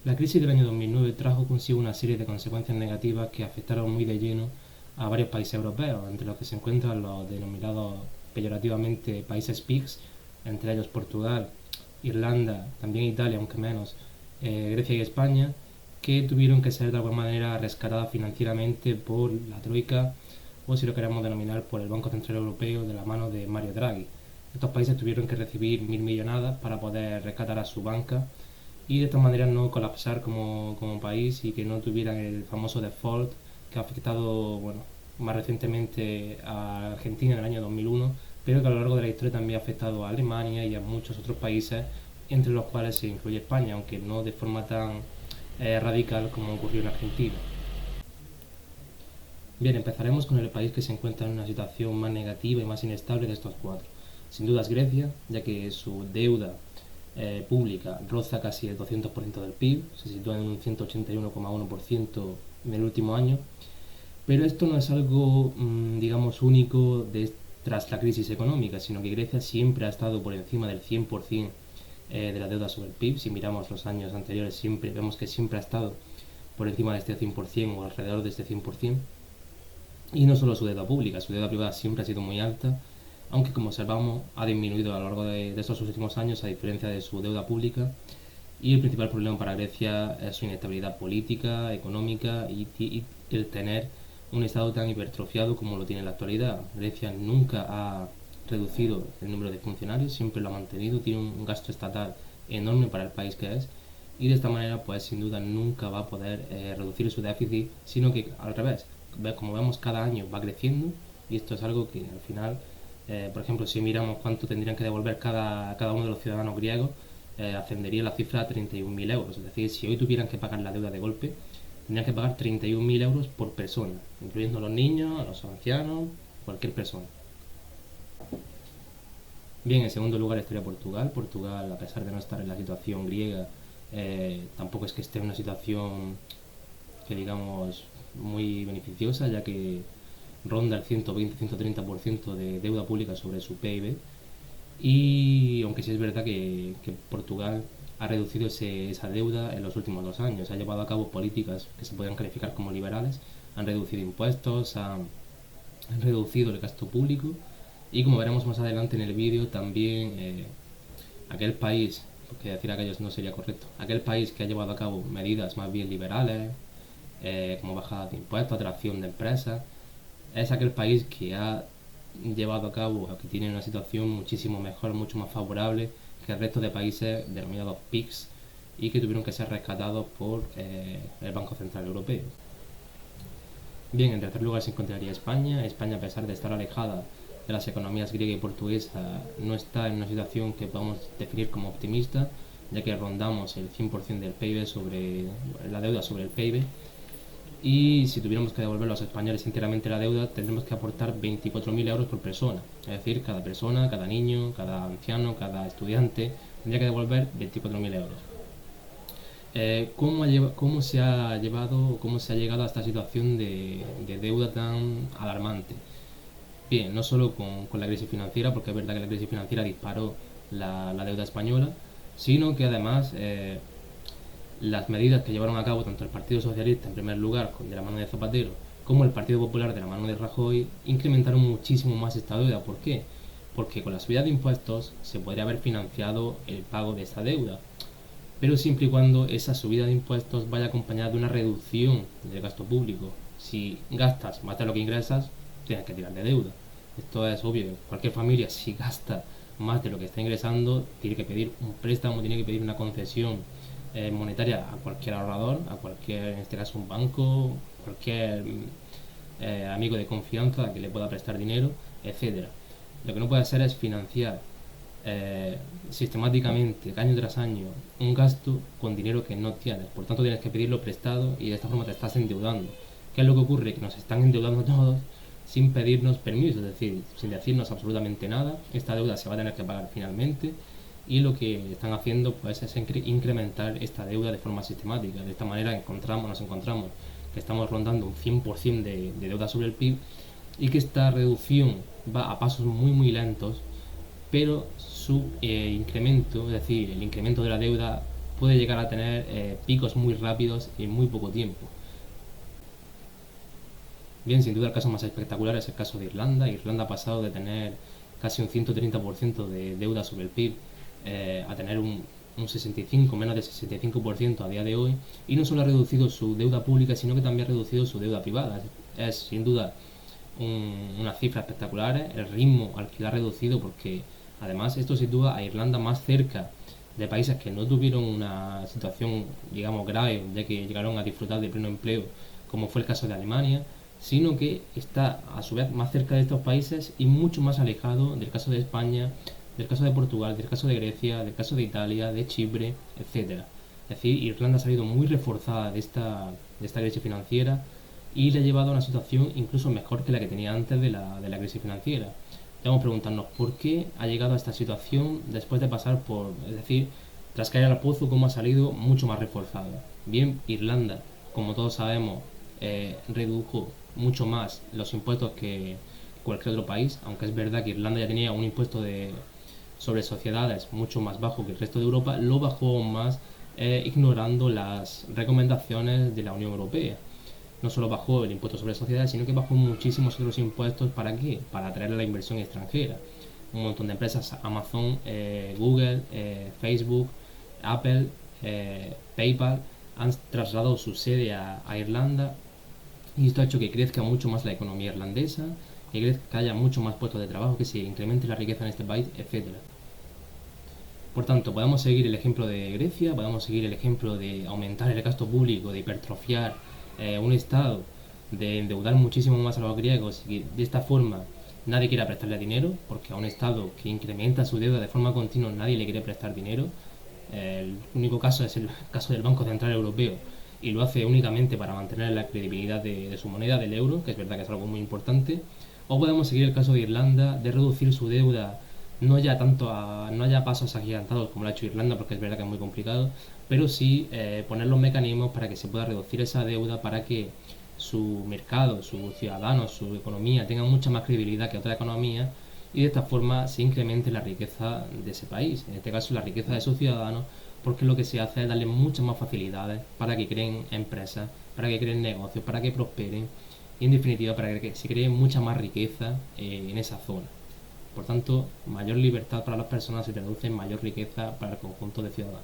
La crisis del año 2009 trajo consigo una serie de consecuencias negativas que afectaron muy de lleno a varios países europeos, entre los que se encuentran los denominados peyorativamente países PIGS, entre ellos Portugal, Irlanda, también Italia, aunque menos, Grecia y España, que tuvieron que ser de alguna manera rescatadas financieramente por la Troika, o si lo queremos denominar por el Banco Central Europeo de la mano de Mario Draghi. Estos países tuvieron que recibir mil millonadas para poder rescatar a su banca y de esta manera no colapsar como país y que no tuvieran el famoso default que ha afectado, bueno, más recientemente a Argentina en el año 2001, pero que a lo largo de la historia también ha afectado a Alemania y a muchos otros países, entre los cuales se incluye España, aunque no de forma tan radical como ocurrió en Argentina. Bien, empezaremos con el país que se encuentra en una situación más negativa y más inestable de estos cuatro. Sin duda es Grecia, ya que su deuda pública roza casi el 200% del PIB, se sitúa en un 181,1% en el último año, pero esto no es algo, digamos, único tras la crisis económica, sino que Grecia siempre ha estado por encima del 100% de la deuda sobre el PIB. Si miramos los años anteriores, siempre vemos que siempre ha estado por encima de este 100% o alrededor de este 100%. Y no solo su deuda pública, su deuda privada siempre ha sido muy alta, aunque como observamos ha disminuido a lo largo de estos últimos años a diferencia de su deuda pública. Y el principal problema para Grecia es su inestabilidad política, económica y el tener un Estado tan hipertrofiado como lo tiene en la actualidad. Grecia nunca ha reducido el número de funcionarios, siempre lo ha mantenido, tiene un gasto estatal enorme para el país que es, y de esta manera pues sin duda nunca va a poder reducir su déficit, sino que al revés, como vemos cada año va creciendo, y esto es algo que al final, por ejemplo, si miramos cuánto tendrían que devolver cada uno de los ciudadanos griegos, ascendería la cifra a 31.000 euros. Es decir, si hoy tuvieran que pagar la deuda de golpe, tendrían que pagar 31.000 euros por persona, incluyendo a los niños, a los ancianos, cualquier persona. Bien, en segundo lugar estaría Portugal. Portugal, a pesar de no estar en la situación griega, tampoco es que esté en una situación que digamos muy beneficiosa, ya que ronda el 120-130% de deuda pública sobre su PIB. Y aunque sí es verdad que Portugal ha reducido esa deuda en los últimos 2 años, ha llevado a cabo políticas que se pueden calificar como liberales, han reducido impuestos, han reducido el gasto público y como veremos más adelante en el vídeo también aquel país, porque decir aquellos no sería correcto, aquel país que ha llevado a cabo medidas más bien liberales, como bajada de impuestos, atracción de empresas, es aquel país que ha llevado a cabo, que tiene una situación muchísimo mejor, mucho más favorable que el resto de países denominados PIGS y que tuvieron que ser rescatados por el Banco Central Europeo. Bien, en tercer lugar se encontraría España. España, a pesar de estar alejada de las economías griega y portuguesa, no está en una situación que podamos definir como optimista, ya que rondamos el 100% del PIB sobre la deuda sobre el PIB. Y si tuviéramos que devolver a los españoles enteramente la deuda, tendremos que aportar 24.000 euros por persona. Es decir, cada persona, cada niño, cada anciano, cada estudiante tendría que devolver 24.000 euros. ¿Cómo se ha llevado, cómo se ha llegado a esta situación de deuda tan alarmante? Bien, no solo con la crisis financiera, porque es verdad que la crisis financiera disparó la deuda española, sino que además las medidas que llevaron a cabo tanto el Partido Socialista en primer lugar de la mano de Zapatero como el Partido Popular de la mano de Rajoy incrementaron muchísimo más esta deuda. ¿Por qué? Porque con la subida de impuestos se podría haber financiado el pago de esta deuda, pero siempre y cuando esa subida de impuestos vaya acompañada de una reducción del gasto público. Si gastas más de lo que ingresas, tienes que tirar de deuda. Esto es obvio. Cualquier familia, si gasta más de lo que está ingresando, tiene que pedir un préstamo, tiene que pedir una concesión monetaria a cualquier ahorrador, a cualquier, en este caso un banco, cualquier amigo de confianza que le pueda prestar dinero, etcétera. Lo que no puede hacer es financiar sistemáticamente, año tras año, un gasto con dinero que no tienes. Por tanto, tienes que pedirlo prestado y de esta forma te estás endeudando. ¿Qué es lo que ocurre? Que nos están endeudando todos sin pedirnos permiso, es decir, sin decirnos absolutamente nada. Esta deuda se va a tener que pagar finalmente y lo que están haciendo pues es incrementar esta deuda de forma sistemática. De esta manera nos encontramos que estamos rondando un 100% de deuda sobre el PIB y que esta reducción va a pasos muy lentos, pero su incremento, es decir, el incremento de la deuda puede llegar a tener picos muy rápidos en muy poco tiempo. Bien, sin duda el caso más espectacular es el caso de Irlanda. Irlanda ha pasado de tener casi un 130% de deuda sobre el PIB a tener un 65, menos de 65% a día de hoy, y no solo ha reducido su deuda pública, sino que también ha reducido su deuda privada. Es sin duda unas cifras espectaculares, el ritmo al que la ha reducido, porque además esto sitúa a Irlanda más cerca de países que no tuvieron una situación, digamos, grave, ya que llegaron a disfrutar de pleno empleo, como fue el caso de Alemania, sino que está a su vez más cerca de estos países y mucho más alejado del caso de España, del caso de Portugal, del caso de Grecia, del caso de Italia, de Chipre, etcétera. Es decir, Irlanda ha salido muy reforzada de esta crisis financiera y le ha llevado a una situación incluso mejor que la que tenía antes de la crisis financiera. Debemos preguntarnos por qué ha llegado a esta situación después de pasar por, es decir, tras caer al pozo, cómo ha salido mucho más reforzada. Bien, Irlanda, como todos sabemos, redujo mucho más los impuestos que cualquier otro país, aunque es verdad que Irlanda ya tenía un impuesto sobre sociedades mucho más bajo que el resto de Europa, lo bajó aún más ignorando las recomendaciones de la Unión Europea. No solo bajó el impuesto sobre sociedades, sino que bajó muchísimos otros impuestos. ¿Para qué? Para atraer la inversión extranjera. Un montón de empresas, Amazon, Google, Facebook, Apple, PayPal, han trasladado su sede a Irlanda, y esto ha hecho que crezca mucho más la economía irlandesa, que haya mucho más puestos de trabajo, que se incremente la riqueza en este país, etcétera. Por tanto, podemos seguir el ejemplo de Grecia, podemos seguir el ejemplo de aumentar el gasto público, de hipertrofiar un Estado, de endeudar muchísimo más a los griegos, y de esta forma nadie quiere prestarle dinero, porque a un Estado que incrementa su deuda de forma continua nadie le quiere prestar dinero. El único caso es el caso del Banco Central Europeo, y lo hace únicamente para mantener la credibilidad de su moneda, del euro, que es verdad que es algo muy importante. O podemos seguir el caso de Irlanda, de reducir su deuda, no ya pasos agigantados como lo ha hecho Irlanda, porque es verdad que es muy complicado, pero sí poner los mecanismos para que se pueda reducir esa deuda, para que su mercado, sus ciudadanos, su economía tengan mucha más credibilidad que otra economía, y de esta forma se incremente la riqueza de ese país, en este caso la riqueza de sus ciudadanos, porque lo que se hace es darle muchas más facilidades para que creen empresas, para que creen negocios, para que prosperen, y en definitiva para que se cree mucha más riqueza en esa zona. Por tanto, mayor libertad para las personas se traduce en mayor riqueza para el conjunto de ciudadanos.